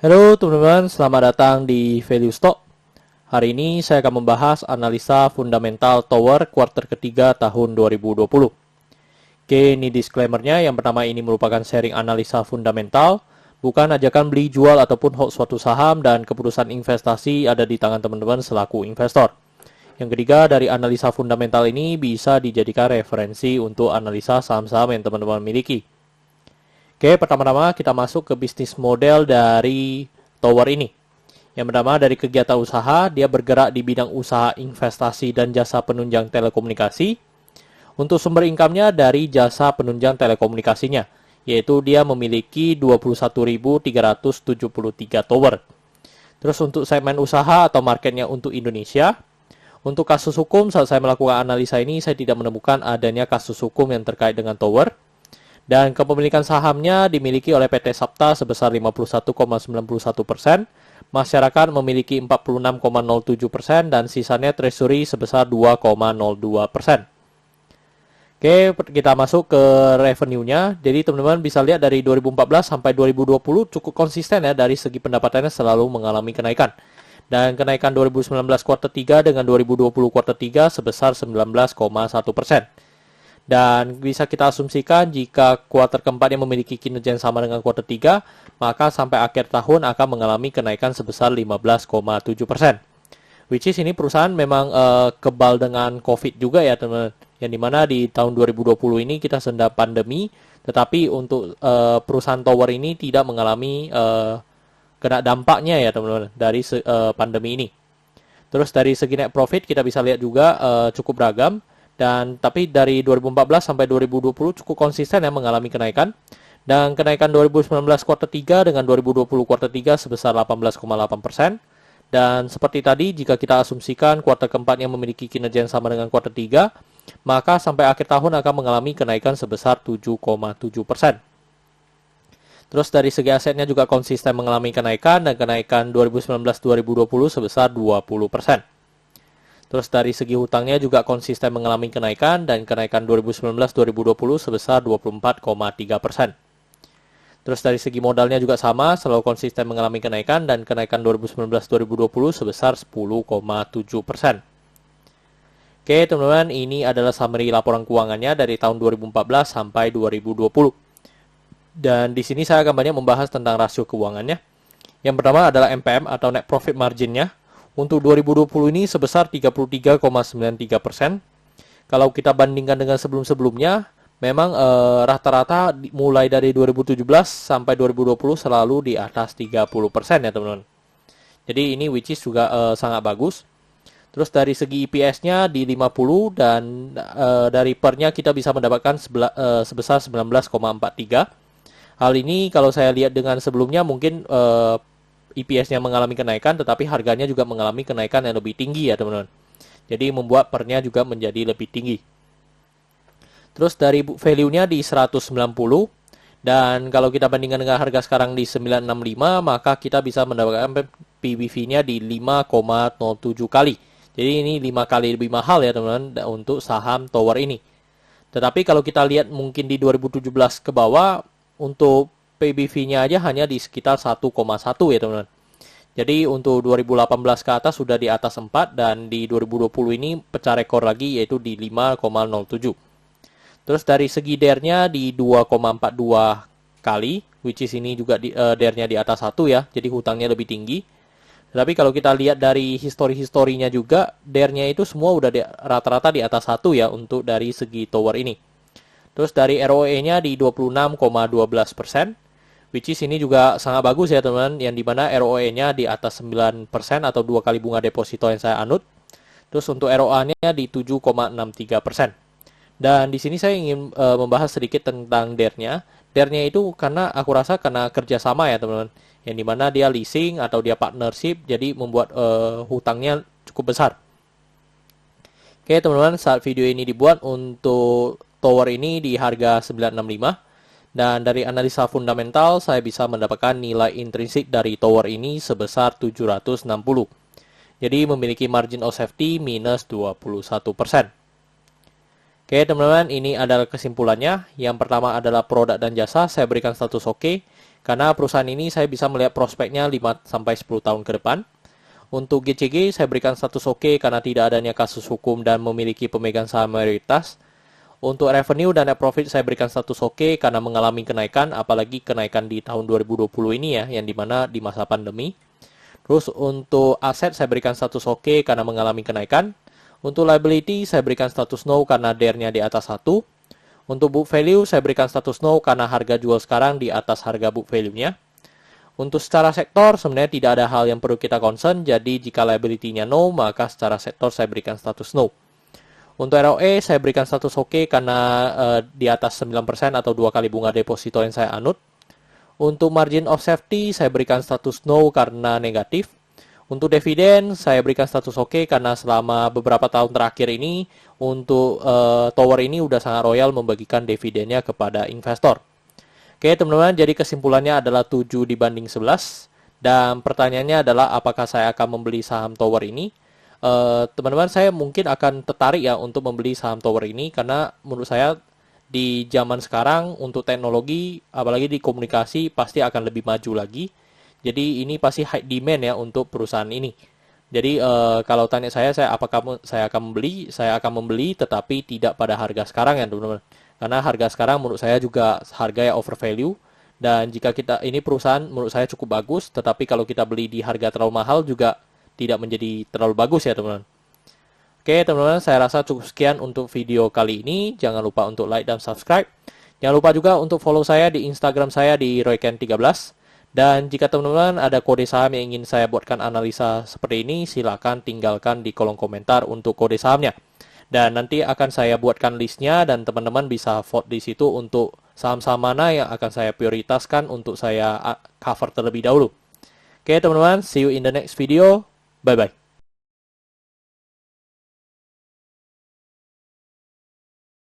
Halo teman-teman, selamat datang di Value Stock. Hari ini saya akan membahas analisa fundamental Tower kuartal ketiga tahun 2020. Oke, ini disclaimer-nya. Yang pertama, ini merupakan sharing analisa fundamental, bukan ajakan beli jual ataupun hold suatu saham, dan keputusan investasi ada di tangan teman-teman selaku investor. Yang ketiga, dari analisa fundamental ini bisa dijadikan referensi untuk analisa saham-saham yang teman-teman miliki. Oke, pertama-tama kita masuk ke bisnis model dari Tower ini. Yang pertama, dari kegiatan usaha, dia bergerak di bidang usaha investasi dan jasa penunjang telekomunikasi. Untuk sumber income-nya dari jasa penunjang telekomunikasinya, yaitu dia memiliki 21.373 tower. Terus untuk segmen usaha atau marketnya untuk Indonesia, untuk kasus hukum, saat saya melakukan analisa ini, saya tidak menemukan adanya kasus hukum yang terkait dengan tower. Dan kepemilikan sahamnya dimiliki oleh PT Sapta sebesar 51,91%, masyarakat memiliki 46,07%, dan sisanya treasury sebesar 2,02%. Oke, kita masuk ke revenue-nya. Jadi teman-teman bisa lihat dari 2014 sampai 2020 cukup konsisten ya, dari segi pendapatannya selalu mengalami kenaikan. Dan kenaikan 2019 kuartal 3 dengan 2020 kuartal 3 sebesar 19,1%. Dan bisa kita asumsikan jika kuartal keempatnya memiliki kinerja yang sama dengan kuartal 3, maka sampai akhir tahun akan mengalami kenaikan sebesar 15,7%. Which is ini perusahaan memang kebal dengan COVID juga ya teman-teman. Yang dimana di tahun 2020 ini kita sedang pandemi, tetapi untuk perusahaan tower ini tidak mengalami kena dampaknya ya teman-teman dari pandemi ini. Terus dari segi net profit kita bisa lihat juga cukup beragam. Dan tapi dari 2014 sampai 2020 cukup konsisten ya mengalami kenaikan. Dan kenaikan 2019 kuartal 3 dengan 2020 kuartal 3 sebesar 18,8%. Dan seperti tadi, jika kita asumsikan kuartal keempat yang memiliki kinerja yang sama dengan kuartal 3, maka sampai akhir tahun akan mengalami kenaikan sebesar 7,7%. Terus dari segi asetnya juga konsisten mengalami kenaikan, dan kenaikan 2019-2020 sebesar 20%. Terus dari segi hutangnya juga konsisten mengalami kenaikan, dan kenaikan 2019-2020 sebesar 24,3%. Terus dari segi modalnya juga sama, selalu konsisten mengalami kenaikan, dan kenaikan 2019-2020 sebesar 10,7%. Oke teman-teman, ini adalah summary laporan keuangannya dari tahun 2014 sampai 2020. Dan di sini saya akan banyak membahas tentang rasio keuangannya. Yang pertama adalah NPM atau net profit margin-nya. Untuk 2020 ini sebesar 33,93%. Kalau kita bandingkan dengan sebelum-sebelumnya, memang rata-rata mulai dari 2017 sampai 2020 selalu di atas 30% ya teman-teman. Jadi ini which is juga sangat bagus. Terus dari segi EPS-nya di 50, dan dari per-nya kita bisa mendapatkan sebesar 19,43. Hal ini kalau saya lihat dengan sebelumnya mungkin EPS-nya mengalami kenaikan, tetapi harganya juga mengalami kenaikan yang lebih tinggi ya teman-teman. Jadi membuat per-nya juga menjadi lebih tinggi. Terus dari book value-nya di 190, dan kalau kita bandingkan dengan harga sekarang di 965, maka kita bisa mendapatkan PBV-nya di 5,07 kali. Jadi ini 5 kali lebih mahal ya teman-teman untuk saham Tower ini. Tetapi kalau kita lihat mungkin di 2017 ke bawah, untuk PBV-nya aja hanya di sekitar 1,1 ya teman-teman. Jadi untuk 2018 ke atas sudah di atas 4, dan di 2020 ini pecah rekor lagi yaitu di 5,07. Terus dari segi DER-nya di 2,42 kali, which is ini juga DER-nya di atas 1 ya, jadi hutangnya lebih tinggi. Tapi kalau kita lihat dari histori-historinya juga, DER-nya itu semua udah rata-rata di atas 1 ya untuk dari segi tower ini. Terus dari ROE-nya di 26,12%, which is ini juga sangat bagus ya teman-teman, yang dimana ROE-nya di atas 9% atau 2 kali bunga deposito yang saya anut. Terus untuk ROA-nya di 7,63%. Dan di sini saya ingin membahas sedikit tentang DER-nya. DER-nya itu karena aku rasa karena kerjasama ya teman-teman, yang dimana dia leasing atau dia partnership, jadi membuat hutangnya cukup besar. Oke teman-teman, saat video ini dibuat untuk Tower ini di harga 965, dan dari analisa fundamental saya bisa mendapatkan nilai intrinsik dari Tower ini sebesar 760. Jadi memiliki margin of safety minus 21%. Oke, teman-teman, ini adalah kesimpulannya. Yang pertama adalah produk dan jasa, saya berikan status oke. Karena perusahaan ini saya bisa melihat prospeknya 5-10 tahun ke depan. Untuk GCG, saya berikan status oke karena tidak adanya kasus hukum dan memiliki pemegang saham mayoritas. Untuk revenue dan net profit, saya berikan status oke karena mengalami kenaikan, apalagi kenaikan di tahun 2020 ini ya, yang dimana di masa pandemi. Terus untuk aset, saya berikan status oke karena mengalami kenaikan. Untuk liability, saya berikan status no karena DER-nya di atas 1. Untuk book value, saya berikan status no karena harga jual sekarang di atas harga book value-nya. Untuk secara sektor, sebenarnya tidak ada hal yang perlu kita concern, jadi jika liability-nya no, maka secara sektor saya berikan status no. Untuk ROE, saya berikan status oke karena di atas 9% atau 2 kali bunga deposito yang saya anut. Untuk margin of safety, saya berikan status no karena negatif. Untuk dividen, saya berikan status oke karena selama beberapa tahun terakhir ini, untuk tower ini udah sangat royal membagikan dividennya kepada investor. Oke teman-teman, jadi kesimpulannya adalah 7/11. Dan pertanyaannya adalah apakah saya akan membeli saham tower ini? Teman-teman, saya mungkin akan tertarik ya untuk membeli saham tower ini karena menurut saya di zaman sekarang untuk teknologi, apalagi di komunikasi, pasti akan lebih maju lagi. Jadi ini pasti high demand ya untuk perusahaan ini. Jadi kalau tanya saya apakah saya akan membeli? Saya akan membeli tetapi tidak pada harga sekarang ya teman-teman. Karena harga sekarang menurut saya juga harga yang over value. Dan jika ini perusahaan menurut saya cukup bagus, tetapi kalau kita beli di harga terlalu mahal juga tidak menjadi terlalu bagus ya teman-teman. Oke teman-teman, saya rasa cukup sekian untuk video kali ini. Jangan lupa untuk like dan subscribe. Jangan lupa juga untuk follow saya di Instagram saya di royken13. Dan jika teman-teman ada kode saham yang ingin saya buatkan analisa seperti ini, silakan tinggalkan di kolom komentar untuk kode sahamnya. Dan nanti akan saya buatkan listnya dan teman-teman bisa vote di situ untuk saham-saham mana yang akan saya prioritaskan untuk saya cover terlebih dahulu. Oke teman-teman, see you in the next video. Bye-bye.